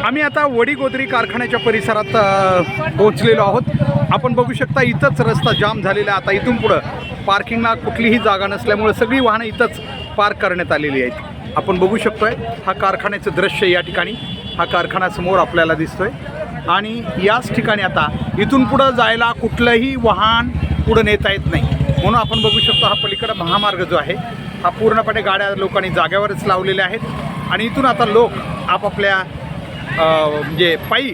आम्ही आता वडीगोद्री कारखान्याच्या परिसरात पोहोचलेलो आहोत। आपण बघू शकता इथंच रस्ता जाम झालेला आहे। आता इथून पुढं पार्किंगला कुठलीही जागा नसल्यामुळे सगळी वाहनं इथंच पार्क करण्यात आलेली आहेत। आपण बघू शकतोय हा कारखान्याचं दृश्य या ठिकाणी, हा कारखाना समोर आपल्याला दिसतोय आणि याच ठिकाणी आता इथून पुढं जायला कुठलंही वाहन पुढं नेता येत नाही, म्हणून आपण बघू शकतो हा पलीकडे महामार्ग जो आहे हा पूर्णपणे गाड्या लोकांनी जागेवरच लावलेल्या आहेत आणि इथून आता लोक आपापल्या म्हणजे पायी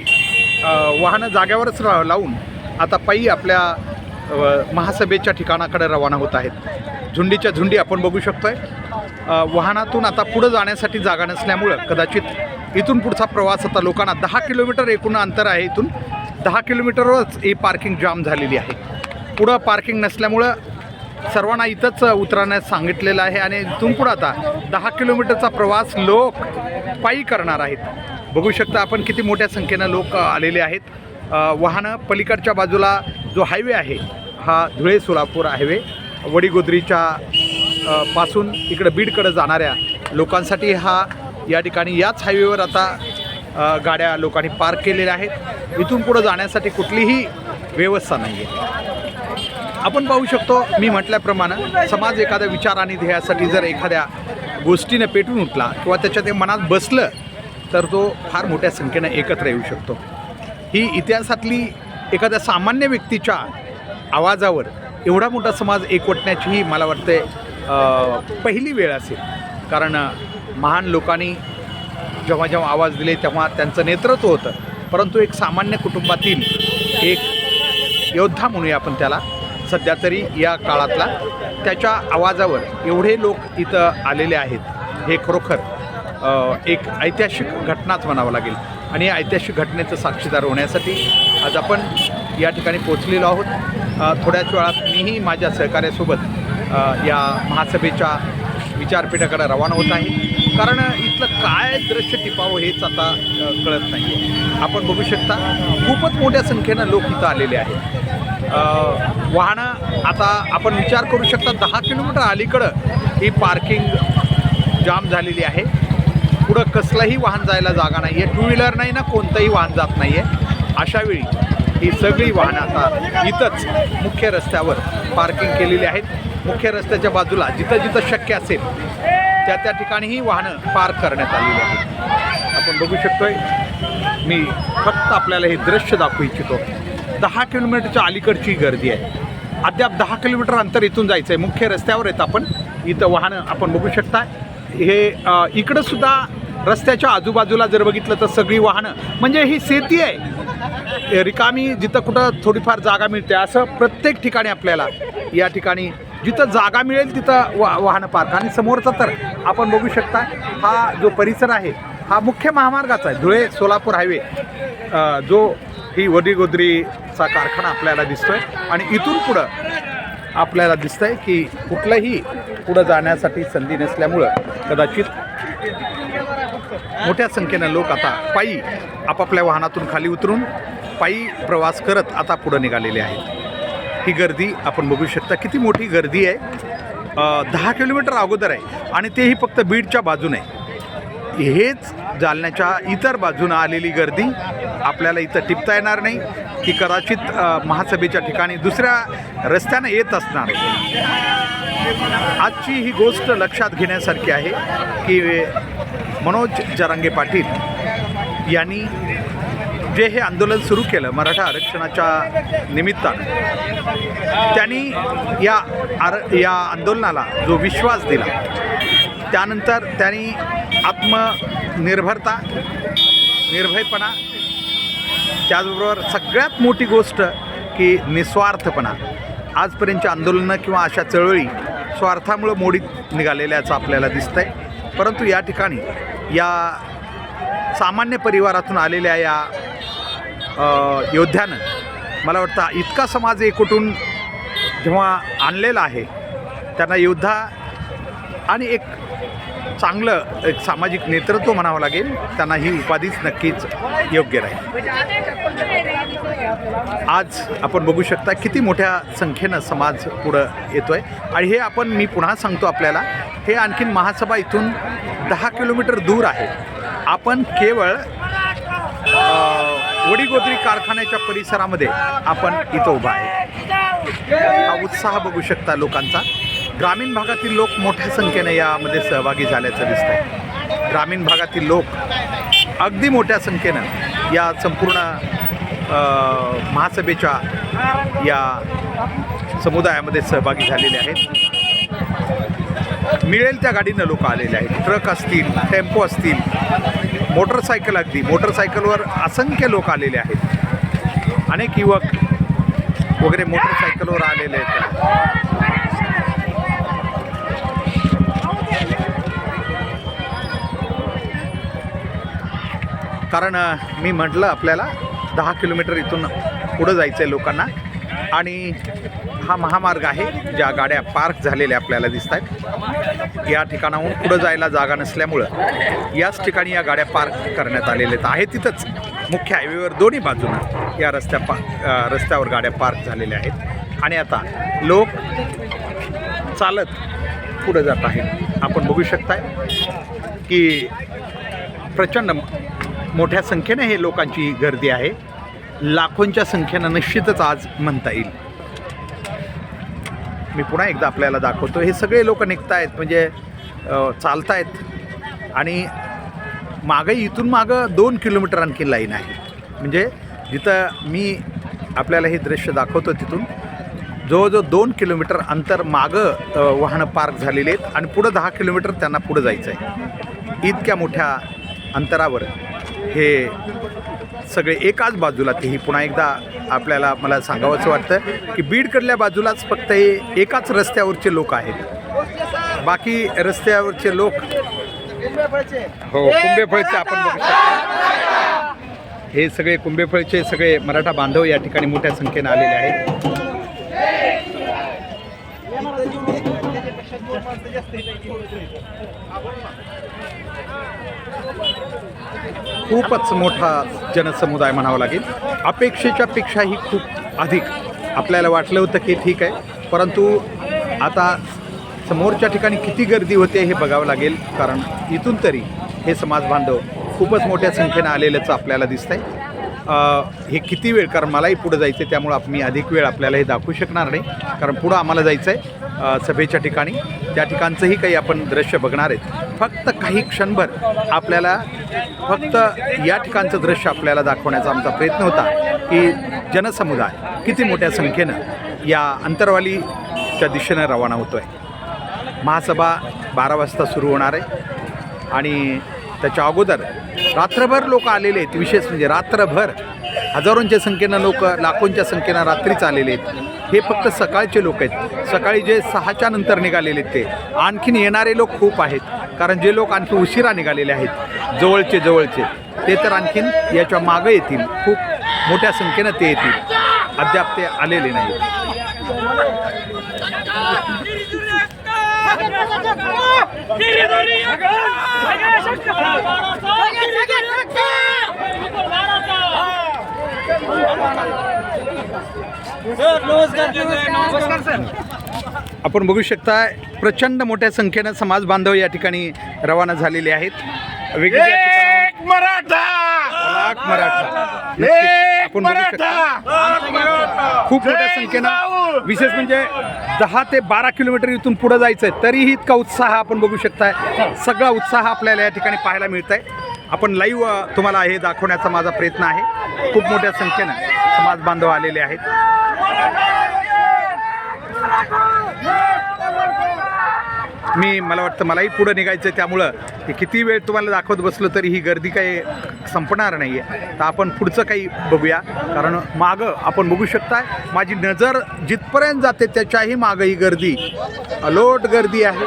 वाहनं जागेवरच लावून आता पायी आपल्या महासभेच्या ठिकाणाकडे रवाना होत आहेत। झुंडीच्या झुंडी आपण बघू शकतोय। वाहनातून आता पुढं जाण्यासाठी जागा नसल्यामुळं कदाचित इथून पुढचा प्रवास आता लोकांना 10 किलोमीटर एकूण अंतर आहे, इथून 10 किलोमीटरवरच ही पार्किंग जाम झालेली आहे। पुढं पार्किंग नसल्यामुळं सर्वांना इथंच उतरण्यास सांगितलेलं आहे आणि इथून पुढं आता 10 किलोमीटरचा प्रवास लोक पायी करणार आहेत। बघू शकता आपण किती मोठ्या संख्येनं लोक आलेले आहेत। वाहनं पलीकडच्या बाजूला जो हायवे आहे हा धुळे सोलापूर हायवे वडीगोद्रीच्या पासून इकडे बीडकडे जाणाऱ्या लोकांसाठी हा या ठिकाणी याच हायवेवर आता गाड्या लोकांनी पार्क केलेल्या आहेत। इथून पुढं जाण्यासाठी कुठलीही व्यवस्था नाही आहे। आपण पाहू शकतो मी म्हटल्याप्रमाणे समाज एखाद्या विचार आणि ध्येयासाठी जर एखाद्या गोष्टीने पेटून उठला किंवा त्याच्या ते मनात बसलं तर तो फार मोठ्या संख्येनं एकत्र येऊ शकतो। ही इतिहासातली एखाद्या सामान्य व्यक्तीच्या आवाजावर एवढा मोठा समाज एकवटण्याची ही मला वाटते पहिली वेळ असेल, कारण महान लोकांनी जेव्हा जेव्हा आवाज दिले तेव्हा त्यांचं नेतृत्व होतं, परंतु एक सामान्य कुटुंबातील एक योद्धा म्हणूया आपण त्याला, सध्या तरी या काळातला, त्याच्या आवाजावर एवढे लोक इथं आलेले आहेत हे खरोखर एक ऐतिहासिक घटनाच म्हणावं लागेल आणि या ऐतिहासिक घटनेचं साक्षीदार होण्यासाठी आज आपण या ठिकाणी पोचलेलो आहोत। थोड्याच वेळात मीही माझ्या सहकार्यासोबत या महासभेच्या विचारपीठाकडे रवाना होत आहे, कारण इथलं काय दृश्य टिपावं हेच आता कळत नाही आहे। आपण बघू शकता खूपच मोठ्या संख्येनं लोक इथं आलेले आहेत। वाहनं आता आपण विचार करू शकता 10 किलोमीटर अलीकडं ही पार्किंग जाम झालेली आहे। पुढं कसलंही वाहन जायला जागा नाही आहे, टू व्हीलर नाही ना कोणतंही वाहन जात नाही आहे। अशावेळी ही सगळी वाहनं आता इथंच मुख्य रस्त्यावर पार्किंग केलेली आहेत। मुख्य रस्त्याच्या बाजूला जिथं जिथं शक्य असेल त्या त्या ठिकाणीही वाहनं पार्क करण्यात आलेली आहेत। आपण बघू शकतोय, मी फक्त आपल्याला हे दृश्य दाखवू इच्छितो। 10 किलोमीटरच्या अलीकडची गर्दी आहे। अद्याप 10 किलोमीटर अंतर इथून जायचं आहे, मुख्य रस्त्यावर आहेत आपण, इथं वाहनं आपण बघू शकता। हे इकडं सुद्धा रस्त्याच्या आजूबाजूला जर बघितलं तर सगळी वाहनं, म्हणजे ही शेती आहे रिकामी, जिथं कुठं थोडीफार जागा मिळते असं प्रत्येक ठिकाणी आपल्याला या ठिकाणी जिथं जागा मिळेल तिथं वाहनं पार्क। आणि समोरचा तर आपण बघू शकता हा जो परिसर आहे हा मुख्य महामार्गाचा आहे, धुळे सोलापूर हायवे, जो ही वडीगोद्रीचा कारखाना आपल्याला दिसतोय आणि इथून पुढं आपल्याला दिसतंय की कुठलंही पुढं जाण्यासाठी संधी नसल्यामुळं कदाचित मोठ्या संख्येनं लोक आता पायी आपापल्या वाहनातून खाली उतरून पायी प्रवास करत आता पुढं निघालेले आहेत। ही गर्दी आपण बघू शकता किती मोठी गर्दी आहे। 10 किलोमीटर अगोदर आहे आणि तेही फक्त बीडच्या बाजूने, हेच जालन्याच्या इतर बाजूनं आलेली गर्दी आपल्याला इथं टिपता येणार नाही, की कदाचित महासभेच्या ठिकाणी दुसऱ्या रस्त्यानं येत असणार आहे। आजची ही गोष्ट लक्षात घेण्यासारखी आहे की मनोज जरांगे पाटील यांनी जे हे आंदोलन सुरू केलं मराठा आरक्षणाच्या निमित्तानं, त्यांनी या आंदोलनाला जो विश्वास दिला, त्यानंतर त्यांनी आत्मनिर्भरता, निर्भयपणा, त्याचबरोबर सगळ्यात मोठी गोष्ट की निस्वार्थपणा, आजपर्यंतच्या आंदोलनं किंवा अशा चळवळी स्वार्थामुळं मोडीत निघालेल्याचं आपल्याला दिसतंय, परंतु या ठिकाणी या सामान्य परिवारातून आलेल्या या योद्ध्यानं मला वाटतं इतका समाज एकवटून जेव्हा आणलेला आहे, त्यांना योद्धा आणि एक चांगलं एक सामाजिक नेतृत्व म्हणावं लागेल, त्यांना ही उपाधीच नक्कीच योग्य राहील। आज आपण बघू शकता किती मोठ्या संख्येनं समाज पुढं येतोय आणि हे आपण, मी पुन्हा सांगतो आपल्याला, हे आणखीन महासभा इथून 10 किलोमीटर दूर आहे। आपण केवळ वडीगोद्री कारखान्याच्या परिसरामध्ये आपण इथं उभा आहे. हा उत्साह बघू शकता लोकांचा. ग्रामीण भागातील लोक मोठ्या संख्येने यामध्ये सहभागी झाल्याचं दिसतंय. ग्रामीण भागातील लोक अगदी मोठ्या संख्येनं या संपूर्ण महासभेच्या या समुदायामध्ये सहभागी झालेले आहेत. मिळेल त्या गाडीनं लोक आलेले आहेत. ट्रक असतील, टेम्पो असतील, मोटरसायकल, अगदी मोटरसायकलवर असंख्य लोक आलेले आहेत. अनेक युवक वगैरे मोटरसायकलवर आलेले आहेत. कारण मी म्हटलं आपल्याला 10 किलोमीटर इथून पुढं जायचं आहे लोकांना. आणि हा महामार्ग आहे. ज्या गाड्या पार्क झालेल्या आपल्याला दिसत आहेत, या ठिकाणाहून पुढं जायला जागा नसल्यामुळं याच ठिकाणी या गाड्या पार्क करण्यात आलेल्या आहेत. तिथंच मुख्य हायवेवर दोन्ही बाजूनं या रस्त्यावर गाड्या पार्क झालेल्या आहेत. आणि आता लोक चालत पुढं जात आहेत. आपण बघू शकताय की प्रचंड मोठ्या संख्येने हे लोकांची गर्दी आहे. लाखोंच्या संख्येनं निश्चितच आज म्हणता येईल. मी पुन्हा एकदा आपल्याला दाखवतो. हे सगळे लोक निघतायत, म्हणजे चालतायत. आणि इथून मागं 2 किलोमीटर आणखी लाईन आहे. म्हणजे जिथं मी आपल्याला हे दृश्य दाखवतो तिथून जवळजवळ 2 किलोमीटर अंतर मागं वाहनं पार्क झालेले आहेत. आणि पुढं 10 किलोमीटर त्यांना पुढं जायचं आहे. इतक्या मोठ्या अंतरावर हे सगळे एकाच बाजूला. तेही पुन्हा एकदा आपल्याला मला सांगावंसं वाटतं की बीडकडल्या बाजूलाच फक्त हे एकाच रस्त्यावरचे लोक आहेत. बाकी रस्त्यावरचे लोक कुंभेफळचे आपण बघू शकतो. हे सगळे कुंभेफळचे सगळे मराठा बांधव या ठिकाणी मोठ्या संख्येने आलेले आहेत. खूपच मोठा जनसमुदाय म्हणावा लागेल. अपेक्षेच्या पेक्षाही खूप अधिक. आपल्याला वाटलं होतं की ठीक आहे, परंतु आता समोरच्या ठिकाणी किती गर्दी होते हे बघावं लागेल. कारण इथून तरी हे समाज बांधव खूपच मोठ्या संख्येनं आलेलंच आपल्याला दिसतंय. हे किती वेळ, कारण मलाही पुढं जायचं आहे, त्यामुळं मी अधिक वेळ आपल्याला हे दाखवू शकणार नाही. कारण पुढं आम्हाला जायचं आहे सभेच्या ठिकाणी. त्या ठिकाणचंही काही आपण दृश्य बघणार आहेत. फक्त काही क्षणभर आपल्याला फक्त या ठिकाणचं दृश्य आपल्याला दाखवण्याचा आमचा प्रयत्न होता की जनसमुदाय किती मोठ्या संख्येनं या अंतरवालीच्या दिशेनं रवाना होतो आहे. महासभा 12 वाजता सुरू होणार आहे. आणि त्याच्या अगोदर रात्रभर लोक आलेले आहेत. विशेष म्हणजे रात्रभर हजारोंच्या संख्येनं लोक, लाखोंच्या संख्येनं रात्रीच आलेले आहेत. हे फक्त सकाळचे लोक आहेत. सकाळी जे 6च्या नंतर निघालेले आहेत ते. आणखीन येणारे लोक खूप आहेत. कारण जे लोक आणखी उशिरा निघालेले आहेत, जवळचे ते तर आणखीन याच्या मागं येतील. खूप मोठ्या संख्येनं ते येतील. अद्याप ते आलेले नाहीत. आपण बघू शकता प्रचंड मोठ्या संख्येनं समाज बांधव या ठिकाणी रवाना झालेले आहेत. वेगवेगळ्या ठिकाणाहून मराठा आपण बघू शकता खूप मोठ्या संख्येनं. विशेष म्हणजे 10 ते 12 किलोमीटर इथून पुढं जायचं आहे, तरीही इतका उत्साह आपण बघू शकताय. सगळा उत्साह आपल्याला या ठिकाणी पाहायला मिळत आहे. आपण लाईव्ह तुम्हाला हे दाखवण्याचा माझा प्रयत्न आहे. खूप मोठ्या संख्येनं समाज बांधव आलेले आहेत. मला वाटतं मलाही पुढं निघायचं आहे, त्यामुळं किती वेळ तुम्हाला दाखवत बसलो तरी ही गर्दी काही संपणार नाही आहे. तर आपण पुढचं काही बघूया. कारण मागं आपण बघू शकताय, माझी नजर जिथपर्यंत जाते त्याच्याही मागं ही गर्दी, अलोट गर्दी आहे.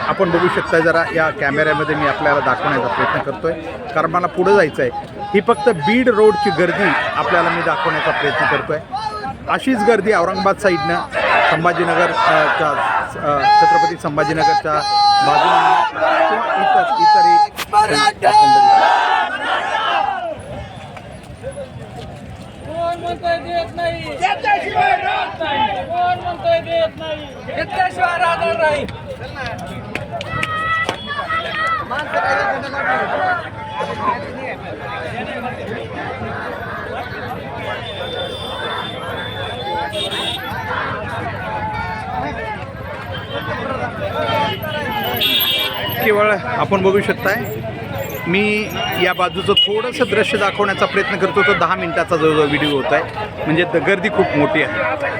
आपण बघू शकता. जरा या कॅमेऱ्यामध्ये मी आपल्याला दाखवण्याचा प्रयत्न करतो आहे, कारण मला पुढं जायचं आहे. ही फक्त बीड रोडची गर्दी आपल्याला मी दाखवण्याचा प्रयत्न करतो आहे. अशीच गर्दी औरंगाबाद साईडनं संभाजीनगरच्या छत्रपती संभाजीनगरच्या बाजूने केवळ आपण बघू शकताय, मी या बाजूचं थोडंसं दृश्य दाखवण्याचा प्रयत्न करतो. तो 10 मिनिटाचा जवळजवळ व्हिडिओ होत आहे, म्हणजे गर्दी खूप मोठी आहे.